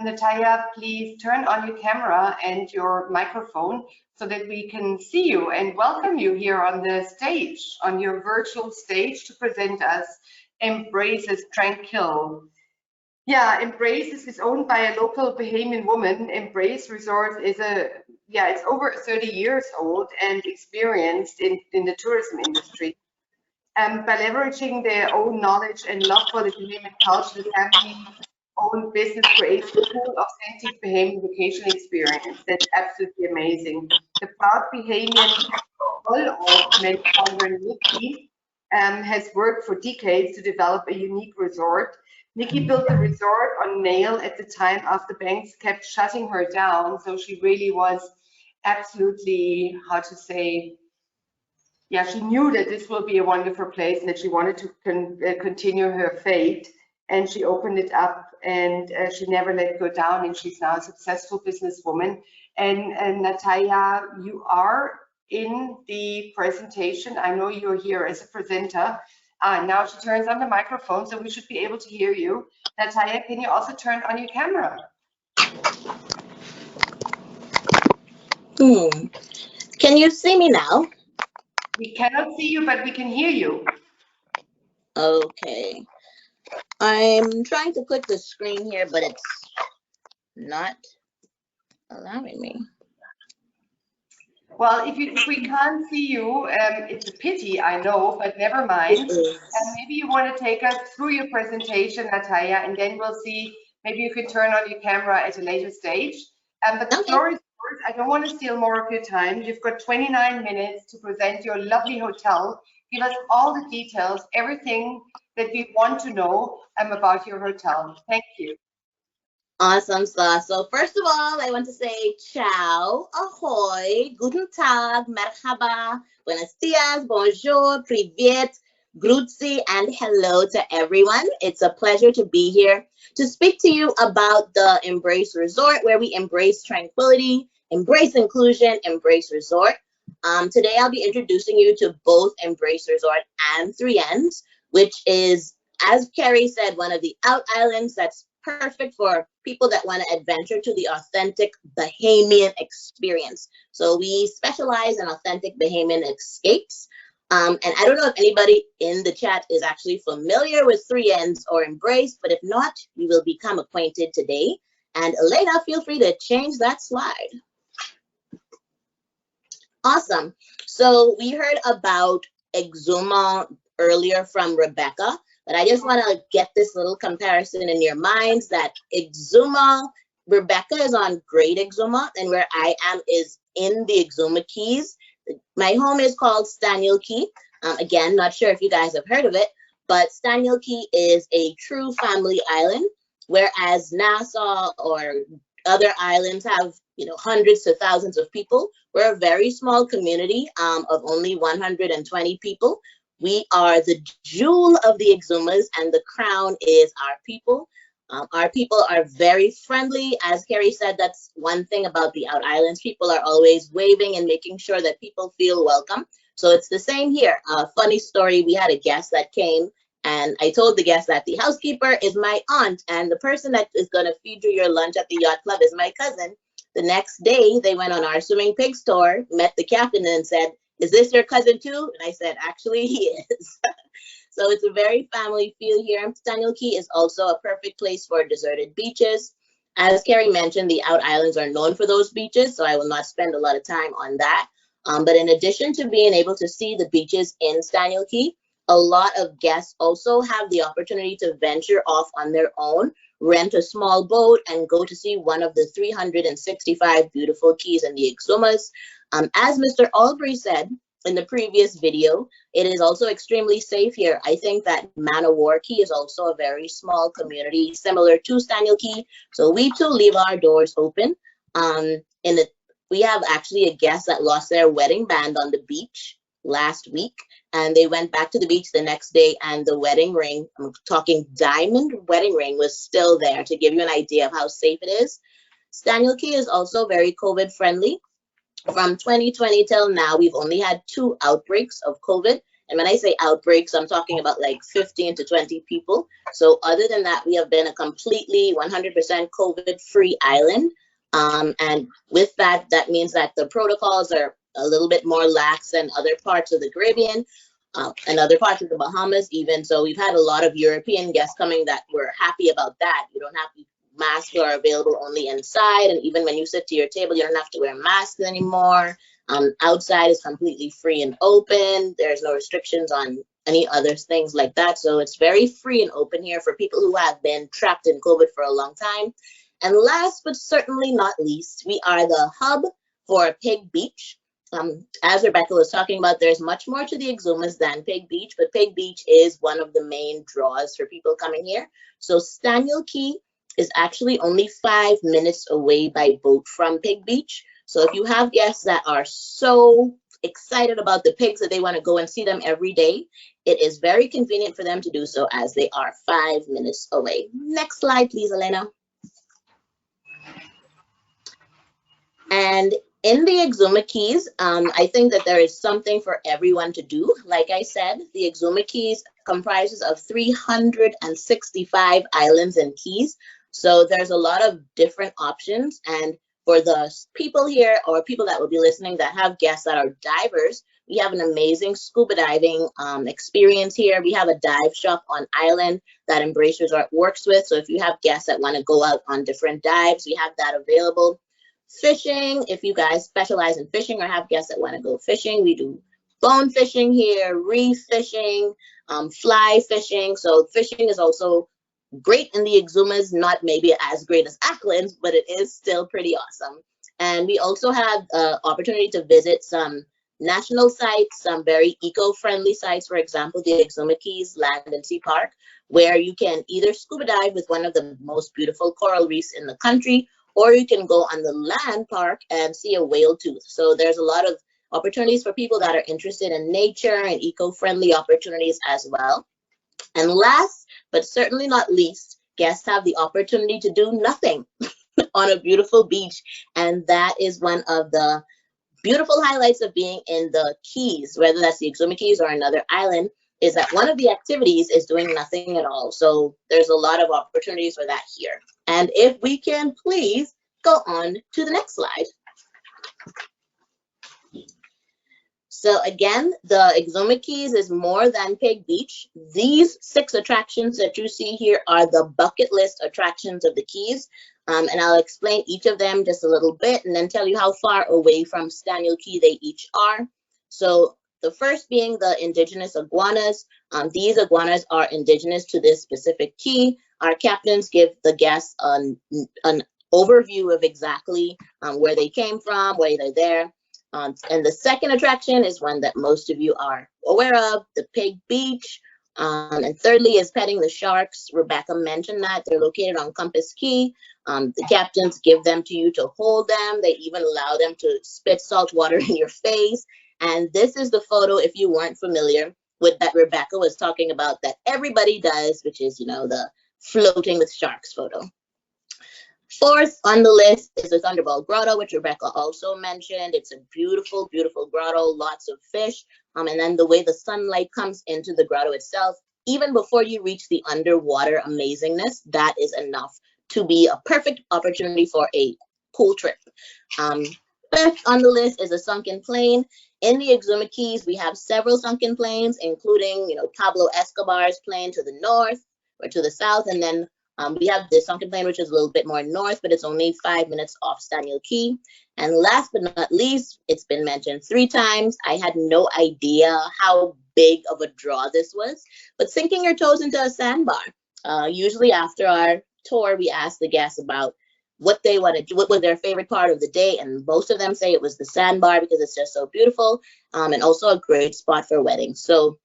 Natalia, please turn on your camera and your microphone so that we can see you and welcome you here on the stage, on your virtual stage, to present us Embraces Tranquil. Yeah, Embrace is owned by a local Bahamian woman. Embrace Resort is it's over 30 years old and experienced in the tourism industry. By leveraging their own knowledge and love for the Bahamian culture, the family-owned business creates a full, authentic Bahamian vacation experience. That's absolutely amazing. The proud Bahamian founder Nikki has worked for decades to develop a unique resort. Nikki built the resort on nail at the time after banks kept shutting her down. So she really was absolutely, how to say, yeah, she knew that this will be a wonderful place and that she wanted to continue her fate. And she opened it up, and she never let go down. And she's now a successful businesswoman. And Natalia, you are in the presentation. I know you're here as a presenter. Now she turns on the microphone, so we should be able to hear you. Natalia, can you also turn on your camera? Can you see me now? We cannot see you, but we can hear you. Okay. I'm trying to click the screen here, but it's not allowing me. Well, if we can't see you, it's a pity, I know, but never mind. Maybe you want to take us through your presentation, Natalia, and then we'll see. Maybe you could turn on your camera at a later stage. But the floor is yours. I don't want to steal more of your time. You've got 29 minutes to present your lovely hotel. Give us all the details, everything that we want to know about your hotel. Thank you. Awesome sauce. So first of all, I want to say ciao, ahoy, guten tag, merhaba, buenos dias, bonjour, privet, grüezi, and hello to everyone. It's a pleasure to be here to speak to you about the Embrace Resort, where we embrace tranquility, embrace inclusion, embrace resort. Today, I'll be introducing you to both Embrace Resort and 3Ns, which is, as Carrie said, one of the out islands that's perfect for people that want to adventure to the authentic Bahamian experience. So we specialize in authentic Bahamian escapes. And I don't know if anybody in the chat is actually familiar with 3Ns or Embrace, but if not, we will become acquainted today. And Elena, feel free to change that slide. Awesome. So we heard about Exuma earlier from Rebecca. But I just want to get this little comparison in your minds that Exuma, Rebecca is on Great Exuma, and where I am is in the Exuma Keys. My home is called Staniel Key. Again, not sure if you guys have heard of it, but Staniel Key is a true family island, whereas Nassau or other islands have, hundreds to thousands of people. We're a very small community of only 120 people. We are the jewel of the Exumas, and the crown is our people. Our people are very friendly. As Carrie said, that's one thing about the Out Islands. People are always waving and making sure that people feel welcome. So it's the same here. Funny story, we had a guest that came, and I told the guest that the housekeeper is my aunt, and the person that is going to feed you your lunch at the yacht club is my cousin. The next day, they went on our swimming pig tour, met the captain, and said, "Is this your cousin too?" And I said, "Actually, he is." So it's a very family feel here. Staniel Key is also a perfect place for deserted beaches. As Carrie mentioned, the Out Islands are known for those beaches, so I will not spend a lot of time on that. But in addition to being able to see the beaches in Staniel Key, a lot of guests also have the opportunity to venture off on their own, rent a small boat, and go to see one of the 365 beautiful keys in the Exumas. As Mr. Albury said in the previous video, it is also extremely safe here. I think that Man-O-War Key is also a very small community, similar to Staniel Key. So we too leave our doors open. We have actually a guest that lost their wedding band on the beach last week, and they went back to the beach the next day, and the wedding ring, I'm talking diamond wedding ring, was still there, to give you an idea of how safe it is. Staniel Key is also very COVID friendly. From 2020 till now, we've only had 2 outbreaks of COVID, And when I say outbreaks, I'm talking about like 15 to 20 people. So other than that, we have been a completely 100% COVID-free island. And with that, that means that the protocols are a little bit more lax than other parts of the Caribbean, and other parts of the Bahamas even. So we've had a lot of European guests coming that were happy about that. You don't have to, masks are available only inside, and even when you sit to your table, you don't have to wear masks anymore. Outside is completely free and open. There's no restrictions on any other things like that. So it's very free and open here for people who have been trapped in COVID for a long time. And last but certainly not least, we are the hub for Pig Beach. As Rebecca was talking about, there's much more to the Exumas than Pig Beach, but Pig Beach is one of the main draws for people coming here. So Staniel Key is actually only 5 minutes away by boat from Pig Beach. So if you have guests that are so excited about the pigs that they want to go and see them every day, it is very convenient for them to do so, as they are 5 minutes away. Next slide, please, Elena. And in the Exuma Keys, I think that there is something for everyone to do. Like I said, the Exuma Keys comprises of 365 islands and keys. So there's a lot of different options. And for the people here, or people that will be listening that have guests that are divers, we have an amazing scuba diving experience here. We have a dive shop on island that Embrace Resort works with. So if you have guests that want to go out on different dives, we have that available. Fishing, if you guys specialize in fishing or have guests that want to go fishing, we do bone fishing here, reef fishing, fly fishing. So fishing is also great in the Exumas, not maybe as great as Acklands, but it is still pretty awesome. And we also have opportunity to visit some national sites, some very eco-friendly sites, for example, the Exuma Keys Land and Sea Park, where you can either scuba dive with one of the most beautiful coral reefs in the country, or you can go on the land park and see a whale tooth. So there's a lot of opportunities for people that are interested in nature and eco-friendly opportunities as well. And last, but certainly not least, guests have the opportunity to do nothing on a beautiful beach. And that is one of the beautiful highlights of being in the Keys, whether that's the Exuma Keys or another island, is that one of the activities is doing nothing at all. So there's a lot of opportunities for that here. And if we can please go on to the next slide. So again, the Exuma Keys is more than Pig Beach. These 6 attractions that you see here are the bucket list attractions of the Keys. And I'll explain each of them just a little bit and then tell you how far away from Staniel Key they each are. So the first being the indigenous iguanas. These iguanas are indigenous to this specific key. Our captains give the guests an overview of exactly where they came from, why they're there. And the second attraction is one that most of you are aware of, the Pig Beach. And thirdly is petting the sharks. Rebecca mentioned that they're located on Compass Key. The captains give them to you to hold them. They even allow them to spit salt water in your face. And this is the photo, if you weren't familiar with, that Rebecca was talking about, that everybody does, which is, you know, the floating with sharks photo. Fourth on the list is the Thunderball Grotto, which Rebecca also mentioned. It's a beautiful, beautiful grotto, lots of fish. And then the way the sunlight comes into the grotto itself, even before you reach the underwater amazingness, that is enough to be a perfect opportunity for a cool trip. Fifth on the list is a sunken plane. In the Exuma Keys, we have several sunken planes, including, you know, Pablo Escobar's plane to the north or to the south, and then we have this sunken plane, which is a little bit more north, but it's only 5 minutes off Staniel Key. And last but not least, it's been mentioned 3 times. I had no idea how big of a draw this was, but sinking your toes into a sandbar. Usually after our tour, we ask the guests about what they want to do, what was their favorite part of the day, and most of them say it was the sandbar because it's just so beautiful, and also a great spot for weddings. So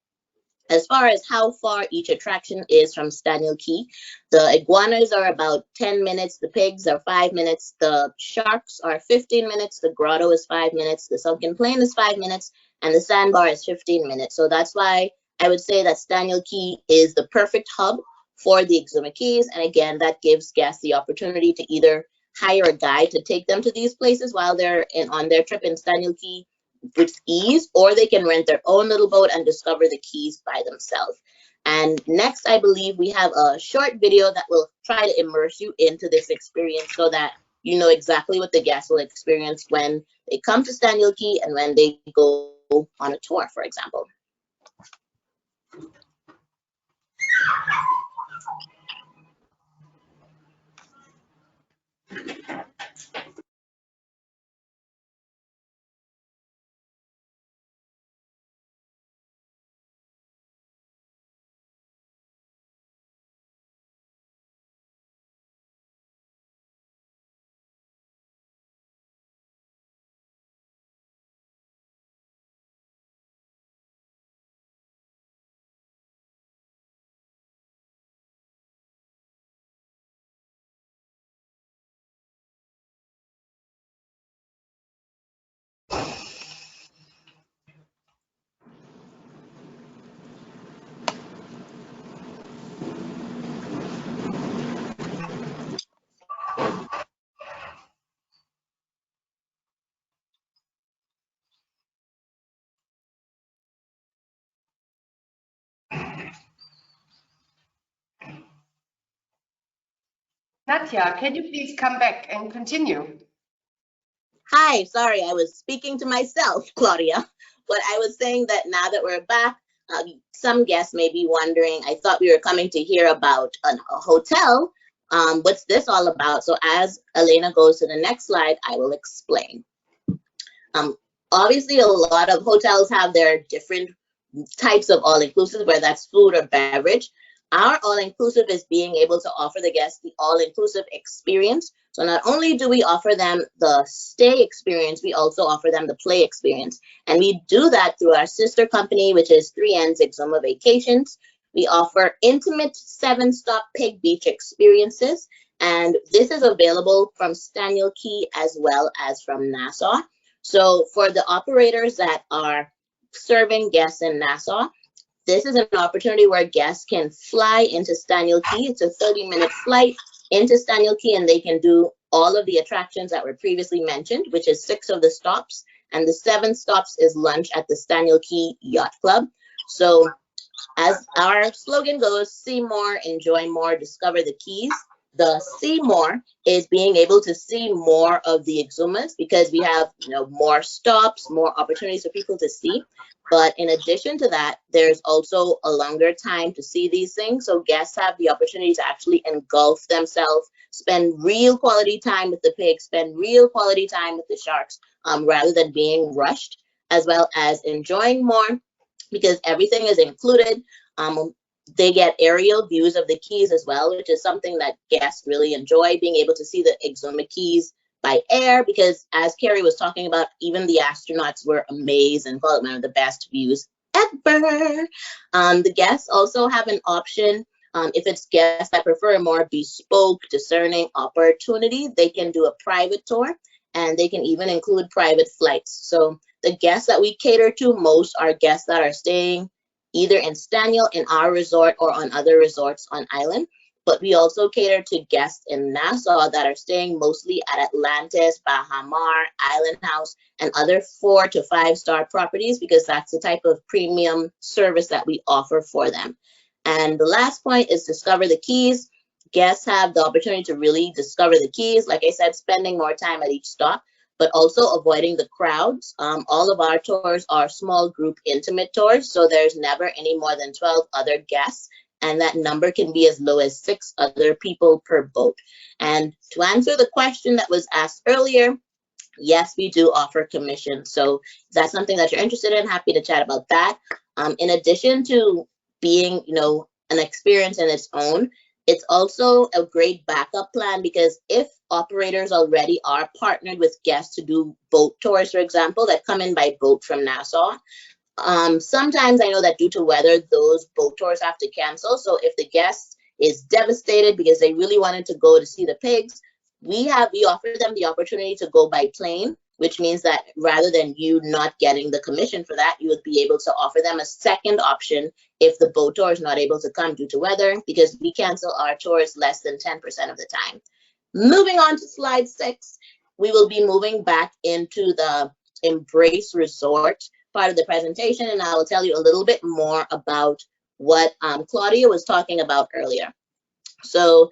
as far as how far each attraction is from Staniel Key, the iguanas are about 10 minutes, the pigs are 5 minutes, the sharks are 15 minutes, the grotto is 5 minutes, the sunken plane is 5 minutes, and the sandbar is 15 minutes. So that's why I would say that Staniel Key is the perfect hub for the Exuma Keys. And again, that gives guests the opportunity to either hire a guide to take them to these places while they're on their trip in Staniel Key, with ease, or they can rent their own little boat and discover the keys by themselves. And next, I believe we have a short video that will try to immerse you into this experience so that you know exactly what the guests will experience when they come to Staniel Key and when they go on a tour, for example. Nadja, can you please come back and continue? Hi, sorry, I was speaking to myself, Claudia. But I was saying that now that we're back, some guests may be wondering, I thought we were coming to hear about a hotel. What's this all about? So as Elena goes to the next slide, I will explain. Um, Obviously, a lot of hotels have their different types of all-inclusive, whether that's food or beverage. Our all-inclusive is being able to offer the guests the all-inclusive experience. So not only do we offer them the stay experience, we also offer them the play experience. And we do that through our sister company, which is 3N's Exuma Vacations. We offer intimate 7-stop Pig Beach experiences. And this is available from Staniel Key as well as from Nassau. So for the operators that are serving guests in Nassau, this is an opportunity where guests can fly into Staniel Key. It's a 30-minute flight into Staniel Key, and they can do all of the attractions that were previously mentioned, which is 6 of the stops. And the 7 stops is lunch at the Staniel Key Yacht Club. So as our slogan goes, see more, enjoy more, discover the keys. The see more is being able to see more of the Exumas because we have more stops, more opportunities for people to see. But in addition to that, there's also a longer time to see these things. So guests have the opportunity to actually engulf themselves, spend real quality time with the pigs, spend real quality time with the sharks, rather than being rushed, as well as enjoying more because everything is included. They get aerial views of the keys as well, which is something that guests really enjoy, being able to see the Exuma keys by air, because as Carrie was talking about, even the astronauts were amazed and called it one of the best views ever. The guests also have an option, if it's guests that prefer a more bespoke, discerning opportunity, they can do a private tour, and they can even include private flights. So the guests that we cater to most are guests that are staying either in Staniel, in our resort, or on other resorts on island. But we also cater to guests in Nassau that are staying mostly at Atlantis, Bahamas, Island House, and other 4 to 5 star properties because that's the type of premium service that we offer for them. And the last point is discover the keys. Guests have the opportunity to really discover the keys. Like I said, spending more time at each stop, but also avoiding the crowds. All of our tours are small group intimate tours, so there's never any more than 12 other guests, and that number can be as low as 6 other people per boat. And to answer the question that was asked earlier, yes, we do offer commission. So if that's something that you're interested in, happy to chat about that. In addition to being, an experience in its own, it's also a great backup plan because if operators already are partnered with guests to do boat tours, for example, that come in by boat from Nassau, sometimes I know that due to weather, those boat tours have to cancel. So if the guest is devastated because they really wanted to go to see the pigs, we offer them the opportunity to go by plane, which means that rather than you not getting the commission for that, you would be able to offer them a second option if the boat tour is not able to come due to weather, because we cancel our tours less than 10% of the time. Moving on to slide 6, we will be moving back into the Embrace Resort part of the presentation, and I will tell you a little bit more about what Claudia was talking about earlier. So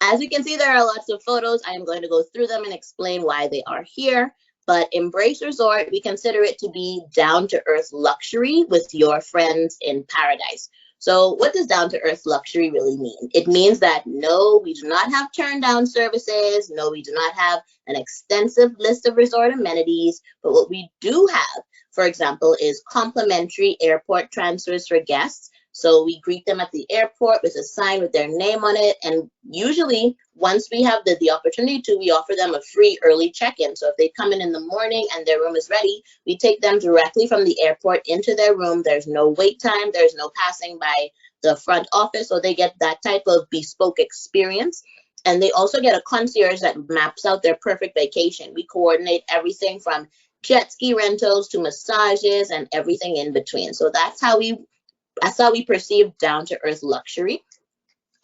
as you can see, there are lots of photos. I am going to go through them and explain why they are here. But Embrace Resort, we consider it to be down-to-earth luxury with your friends in paradise. So what does down-to-earth luxury really mean? It means that no, we do not have turn-down services. No, we do not have an extensive list of resort amenities. But what we do have, for example, is complimentary airport transfers for guests. So we greet them at the airport with a sign with their name on it. And usually once we have the opportunity to, we offer them a free early check-in. So if they come in the morning and their room is ready, we take them directly from the airport into their room. There's no wait time. There's no passing by the front office. So they get that type of bespoke experience. And they also get a concierge that maps out their perfect vacation. We coordinate everything from jet ski rentals to massages and everything in between. So that's how we perceive down-to-earth luxury.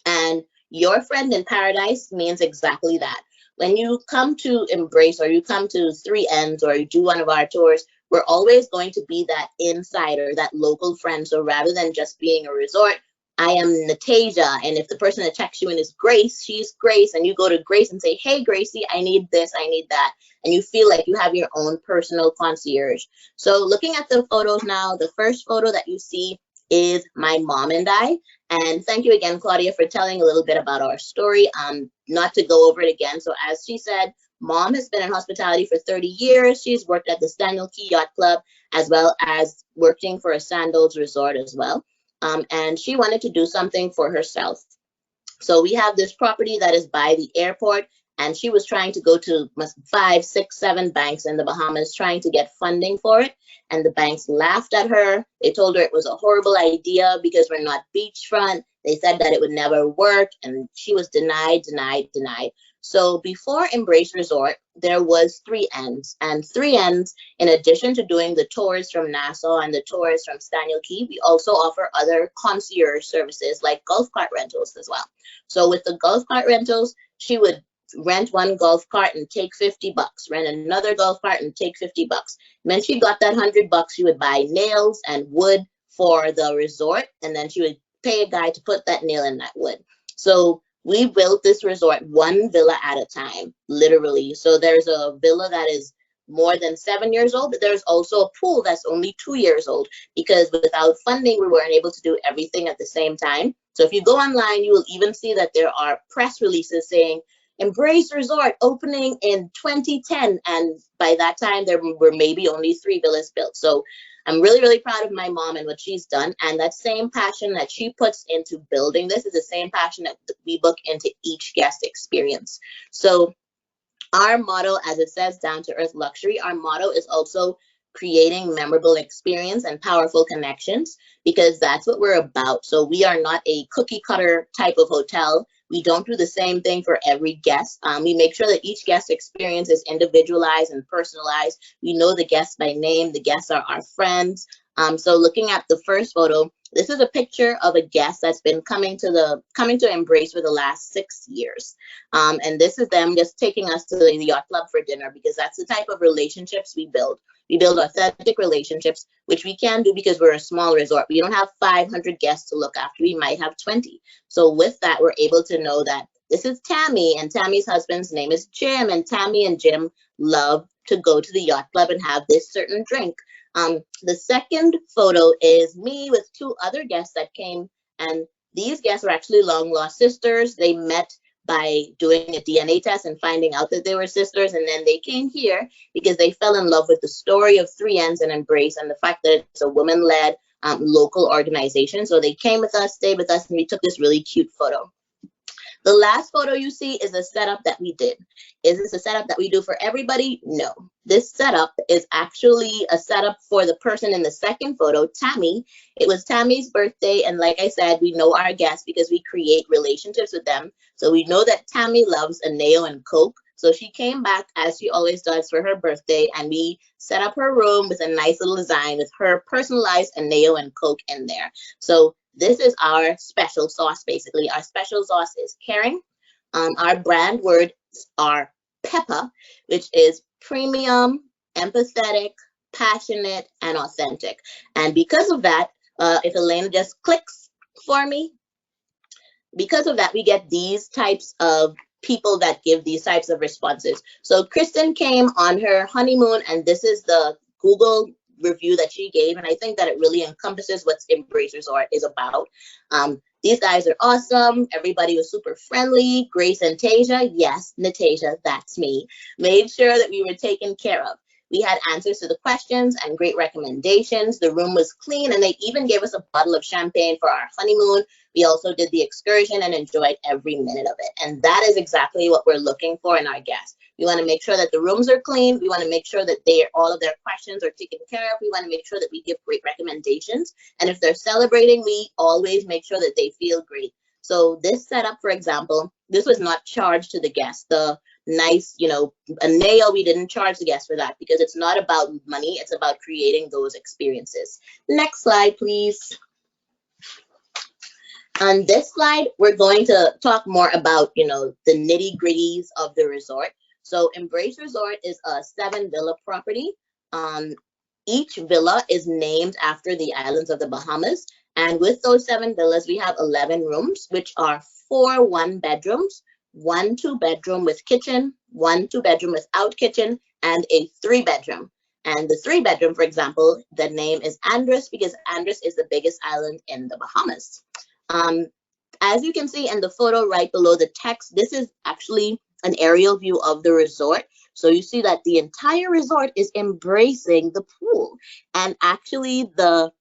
And your friend in paradise means exactly that. When you come to Embrace or you come to 3Ns or you do one of our tours, we're always going to be that insider, that local friend. So rather than just being a resort, I am Natasia, and if the person that checks you in is Grace, she's Grace, and you go to Grace and say, hey, Gracie, I need this, I need that, and you feel like you have your own personal concierge. So looking at the photos now, the first photo that you see is my mom and I. And thank you again, Claudia, for telling a little bit about our story. Not to go over it again. So as she said, Mom has been in hospitality for 30 years. She's worked at the Staniel Key Yacht Club, as well as working for a Sandals resort as well. And she wanted to do something for herself. So we have this property that is by the airport, and she was trying to go to 5, 6, 7 banks in the Bahamas trying to get funding for it. And the banks laughed at her. They told her it was a horrible idea because we're not beachfront. They said that it would never work, and she was denied, denied, denied. So before Embrace Resort, there was 3Ns, and 3Ns, in addition to doing the tours from Nassau and the tours from Staniel Key, we also offer other concierge services like golf cart rentals as well. So with the golf cart rentals, she would rent one golf cart and take $50, rent another golf cart and take $50. When she got that $100, she would buy nails and wood for the resort, and then she would pay a guy to put that nail in that wood. So we built this resort one villa at a time, literally. So there's a villa that is more than 7 years old, but there's also a pool that's only 2 years old, because without funding, we weren't able to do everything at the same time. So if you go online, you will even see that there are press releases saying Embrace Resort opening in 2010. And by that time, there were maybe only 3 villas built. So I'm really, really proud of my mom and what she's done. And that same passion that she puts into building this is the same passion that we book into each guest experience. So our motto, as it says, down to earth luxury, our motto is also creating memorable experience and powerful connections, because that's what we're about. So we are not a cookie cutter type of hotel. We don't do the same thing for every guest. We make sure that each guest experience is individualized and personalized. We know the guests by name. The guests are our friends. So looking at the first photo, this is a picture of a guest that's been coming to Embrace for the last 6 years. And this is them just taking us to the yacht club for dinner, because that's the type of relationships we build. We build authentic relationships, which we can do because we're a small resort. We don't have 500 guests to look after. We might have 20. So with that, we're able to know that this is Tammy, and Tammy's husband's name is Jim, and Tammy and Jim love to go to the yacht club and have this certain drink. The second photo is me with 2 other guests that came, and these guests were actually long lost sisters. They met by doing a DNA test and finding out that they were sisters, and then they came here because they fell in love with the story of 3Ns and Embrace and the fact that it's a women-led local organization. So they came with us, stayed with us, and we took this really cute photo. The last photo you see is a setup that we did. Is this a setup that we do for everybody? No. This setup is actually a setup for the person in the second photo, Tammy. It was Tammy's birthday, and like I said, we know our guests because we create relationships with them. So we know that Tammy loves a Neo and Coke. So she came back, as she always does, for her birthday, and we set up her room with a nice little design with her personalized Neo and Coke in there. So this is our special sauce, basically. Our special sauce is caring. Our brand words are PEPA, which is premium, empathetic, passionate, and authentic. And because of that, if Elena just clicks for me, because of that, we get these types of people that give these types of responses. So Kristen came on her honeymoon, and this is the Google review that she gave, and I think that it really encompasses what Embrace Resort is about. These guys are awesome. Everybody was super friendly. Grace and Tasia, yes, Natasha, that's me, made sure that we were taken care of. We had answers to the questions and great recommendations. The room was clean, and they even gave us a bottle of champagne for our honeymoon. We also did the excursion and enjoyed every minute of it. And that is exactly what we're looking for in our guests. We want to make sure that the rooms are clean. We want to make sure that all of their questions are taken care of. We want to make sure that we give great recommendations. And if they're celebrating, we always make sure that they feel great. So this setup, for example, this was not charged to the guests. The nice, a nail, we didn't charge the guests for that because it's not about money. It's about creating those experiences. Next slide, please. On this slide, we're going to talk more about, the nitty gritties of the resort. So Embrace Resort is a 7-villa property. Each villa is named after the islands of the Bahamas. And with those 7 villas, we have 11 rooms, which are 4 1-bedrooms, 1 2-bedroom with kitchen, 1 2-bedroom without kitchen, and a 3-bedroom. And the 3-bedroom, for example, the name is Andros because Andros is the biggest island in the Bahamas. As you can see in the photo right below the text, this is actually an aerial view of the resort. So you see that the entire resort is embracing the pool. And actually the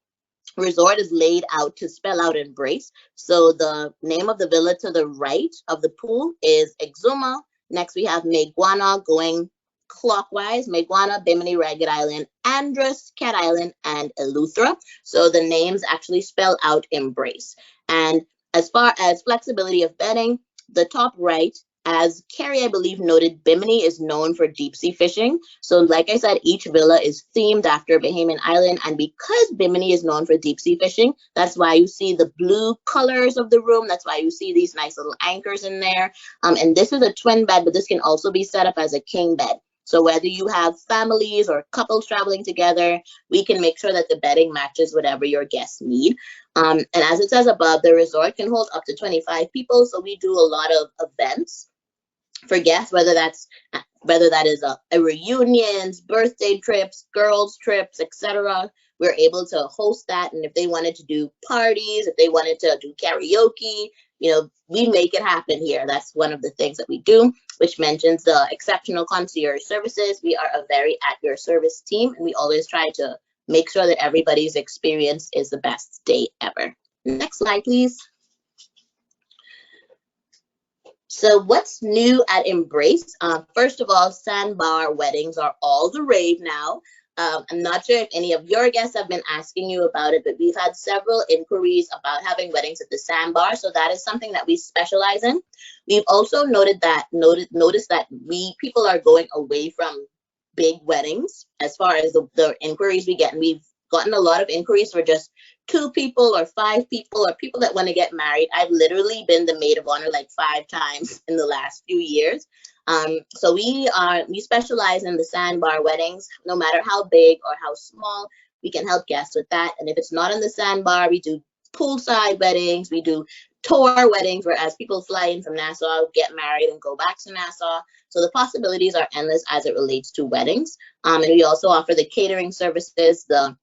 resort is laid out to spell out embrace. So the name of the villa to the right of the pool is Exuma. Next we have Meguana going clockwise, Meguana, Bimini, Ragged Island, Andros, Cat Island, and Eleuthera. So the names actually spell out embrace. And as far as flexibility of bedding, the top right, as Carrie, I believe, noted, Bimini is known for deep sea fishing. So like I said, each villa is themed after Bahamian Island. And because Bimini is known for deep sea fishing, that's why you see the blue colors of the room. That's why you see these nice little anchors in there. And this is a twin bed, but this can also be set up as a king bed. So whether you have families or couples traveling together, we can make sure that the bedding matches whatever your guests need. And as it says above, the resort can hold up to 25 people. So we do a lot of events for guests, whether that is a reunions, birthday trips, girls trips, etc. We're able to host that. And if they wanted to do parties, if they wanted to do karaoke, we make it happen here. That's one of the things that we do, which mentions the exceptional concierge services. We are a very at your service team, and we always try to make sure that everybody's experience is the best day ever. Next slide, please. So what's new at Embrace? First of all, sandbar weddings are all the rave now. I'm not sure if any of your guests have been asking you about it, but we've had several inquiries about having weddings at the sandbar. So that is something that we specialize in. We've also noticed that people are going away from big weddings as far as the inquiries we get. And we've gotten a lot of inquiries for just 2 people or 5 people or people that want to get married. I've literally been the maid of honor like 5 times in the last few years. So we specialize in the sandbar weddings. No matter how big or how small, we can help guests with that. And if it's not in the sandbar, we do poolside weddings. We do tour weddings, whereas people fly in from Nassau, get married, and go back to Nassau. So the possibilities are endless as it relates to weddings. And we also offer the catering services, the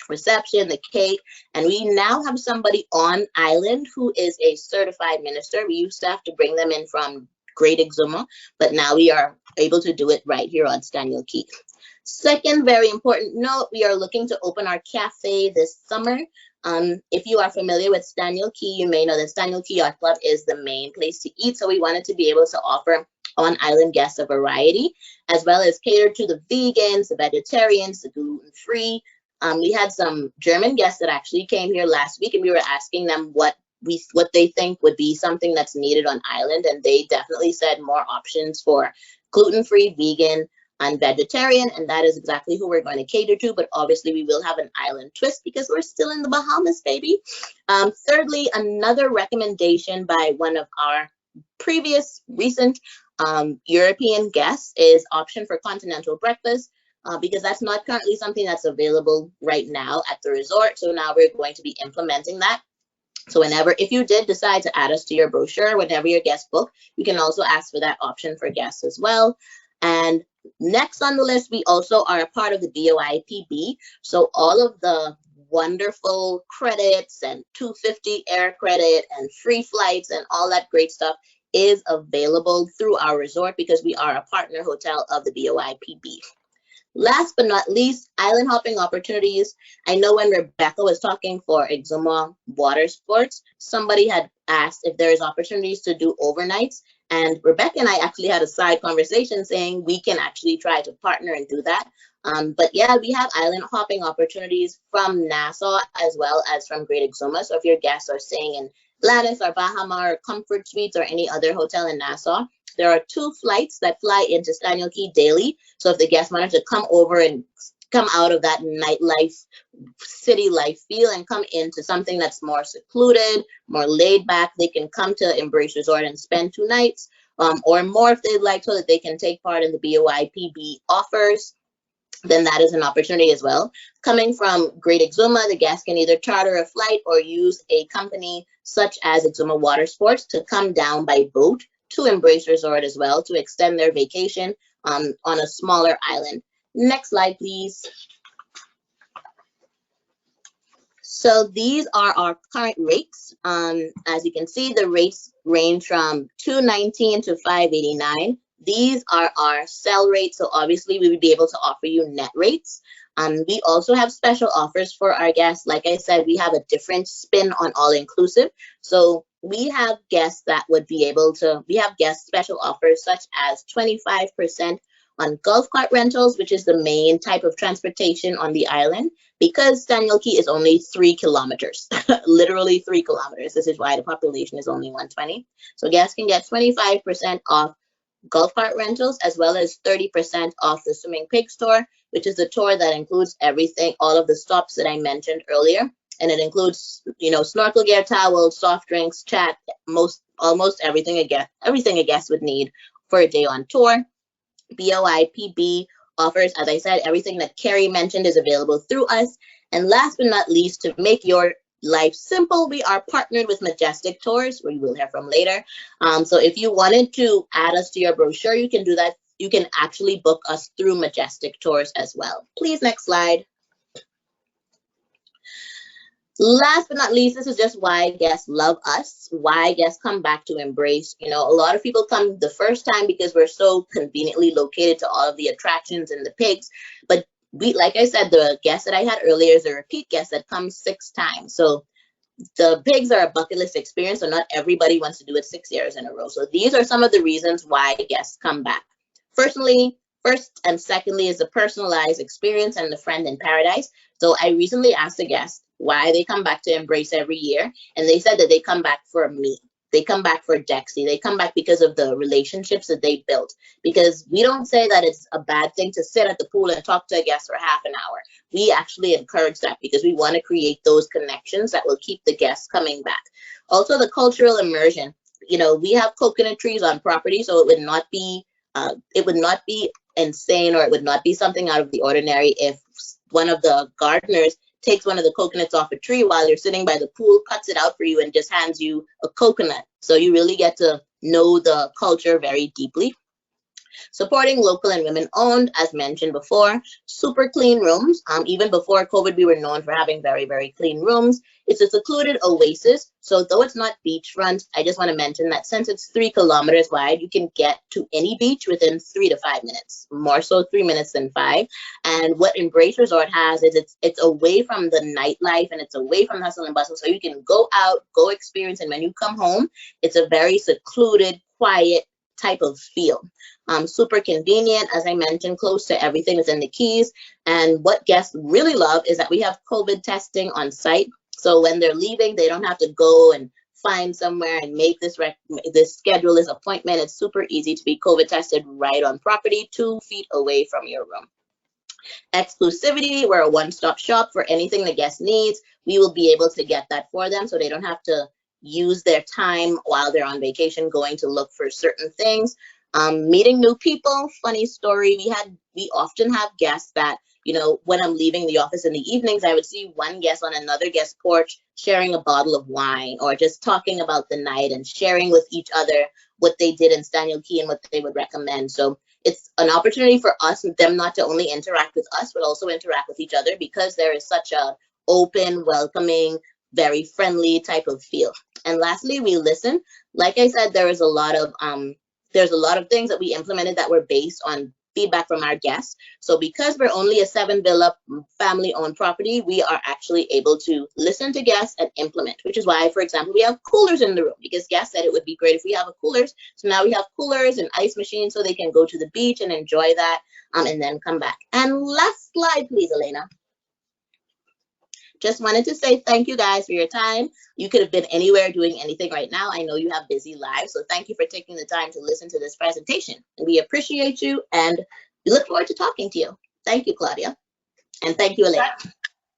reception, the cake, and we now have somebody on island who is a certified minister. We used to have to bring them in from Great Exuma, but now we are able to do it right here on Staniel Key. Second very important note, we are looking to open our cafe this summer. If you are familiar with Staniel Key, you may know that Staniel Key Yacht Club is the main place to eat, so we wanted to be able to offer on-island guests a variety, as well as cater to the vegans, the vegetarians, the gluten-free. We had some German guests that actually came here last week, and we were asking them what they think would be something that's needed on island, and they definitely said more options for gluten-free, vegan, and vegetarian, and that is exactly who we're going to cater to. But obviously we will have an island twist because we're still in the Bahamas, baby. Thirdly, another recommendation by one of our previous recent European guests is option for continental breakfast. because that's not currently something that's available right now at the resort. So now we're going to be implementing that. So whenever, if you did decide to add us to your brochure, whenever your guests book, you can also ask for that option for guests as well. And next on the list, we also are a part of the BOIPB. So all of the wonderful credits and 250 air credit and free flights and all that great stuff is available through our resort because we are a partner hotel of the BOIPB. Last but not least, island hopping opportunities. I know when Rebecca was talking for Exuma Water Sports, somebody had asked if there is opportunities to do overnights. And Rebecca and I actually had a side conversation saying we can actually try to partner and do that. But yeah, we have island hopping opportunities from Nassau as well as from Great Exuma. So if your guests are staying in Lattice or Bahama or Comfort Suites or any other hotel in Nassau, there are 2 flights that fly into Staniel Key daily. So if the guests wanted to come over and come out of that nightlife, city life feel and come into something that's more secluded, more laid back, they can come to Embrace Resort and spend 2 nights or more if they'd like, so that they can take part in the BOIPB offers. Then that is an opportunity as well. Coming from Great Exuma, the guests can either charter a flight or use a company such as Exuma Water Sports to come down by boat to Embrace Resort as well to extend their vacation on a smaller island. Next slide, please. So these are our current rates. As you can see, the rates range from $219 to $589. These are our sell rates, so obviously we would be able to offer you net rates. We also have special offers for our guests. Like I said, we have a different spin on all-inclusive. So we have guests that would be able to, we have guest special offers such as 25% on golf cart rentals, which is the main type of transportation on the island, because Staniel Key is only 3 kilometers, literally 3 kilometers. This is why the population is only 120. So guests can get 25% off golf cart rentals, as well as 30% off the Swimming Pig Tour, which is the tour that includes everything, all of the stops that I mentioned earlier. And it includes, snorkel gear, towels, soft drinks, chat, almost everything a guest would need for a day on tour. BOIPB offers, as I said, everything that Carrie mentioned is available through us. And last but not least, to make your life simple, we are partnered with Majestic Tours, where you will hear from later. So if you wanted to add us to your brochure, you can do that. You can actually book us through Majestic Tours as well. Please, next slide. Last but not least, this is just why guests love us, why guests come back to Embrace. A lot of people come the first time because we're so conveniently located to all of the attractions and the pigs. But like I said, the guest that I had earlier is a repeat guest that comes 6 times. So the pigs are a bucket list experience, so not everybody wants to do it 6 years in a row. So these are some of the reasons why guests come back. First and secondly is the personalized experience and the friend in paradise. So I recently asked a guest why they come back to Embrace every year, and they said that they come back for me. They come back for Dexy. They come back because of the relationships that they built. Because we don't say that it's a bad thing to sit at the pool and talk to a guest for half an hour. We actually encourage that because we want to create those connections that will keep the guests coming back. Also, the cultural immersion. We have coconut trees on property, so it would not be insane, or it would not be something out of the ordinary if one of the gardeners takes one of the coconuts off a tree while you're sitting by the pool, cuts it out for you, and just hands you a coconut. So you really get to know the culture very deeply. Supporting local and women-owned, as mentioned before. Super clean rooms. Even before COVID, we were known for having very, very clean rooms. It's a secluded oasis. So though it's not beachfront, I just want to mention that since it's 3 kilometers wide, you can get to any beach within 3 to 5 minutes. More so 3 minutes than 5. And what Embrace Resort has is it's away from the nightlife and it's away from hustle and bustle. So you can go out, go experience, and when you come home, it's a very secluded, quiet type of feel. Super convenient, as I mentioned, close to everything within the Keys. And what guests really love is that we have COVID testing on site. So when they're leaving, they don't have to go and find somewhere and make this schedule, this appointment. It's super easy to be COVID tested right on property, 2 feet away from your room. Exclusivity, we're a one-stop shop for anything the guest needs. We will be able to get that for them so they don't have to use their time while they're on vacation going to look for certain things. Meeting new people, funny story. We often have guests that, when I'm leaving the office in the evenings, I would see one guest on another guest porch sharing a bottle of wine or just talking about the night and sharing with each other what they did in Staniel Key and what they would recommend. So it's an opportunity for us and them not to only interact with us, but also interact with each other, because there is such a open, welcoming, very friendly type of feel. And lastly, we listen. Like I said, there's a lot of things that we implemented that were based on feedback from our guests. So because we're only a 7 villa family owned property, we are actually able to listen to guests and implement, which is why, for example, we have coolers in the room, because guests said it would be great if we have a coolers. So now we have coolers and ice machines so they can go to the beach and enjoy that, and then come back. And last slide, please, Elena. Just wanted to say thank you guys for your time. You could have been anywhere doing anything right now. I know you have busy lives, so thank you for taking the time to listen to this presentation. We appreciate you, and we look forward to talking to you. Thank you, Claudia. And thank you, Elena.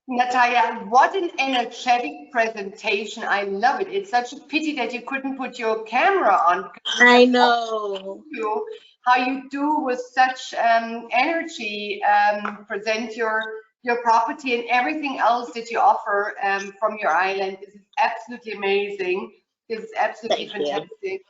Natalia, what an energetic presentation. I love it. It's such a pity that you couldn't put your camera on. I know. How you do with such energy present your property and everything else that you offer from your island. This is absolutely amazing. This is absolutely fantastic.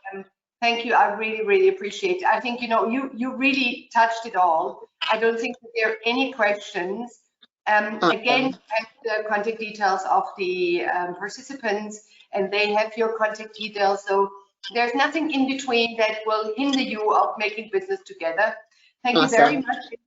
Thank you. I really, really appreciate it. I think, you really touched it all. I don't think that there are any questions. Again, have the contact details of the participants, and they have your contact details. So there's nothing in between that will hinder you of making business together. Thank you very much.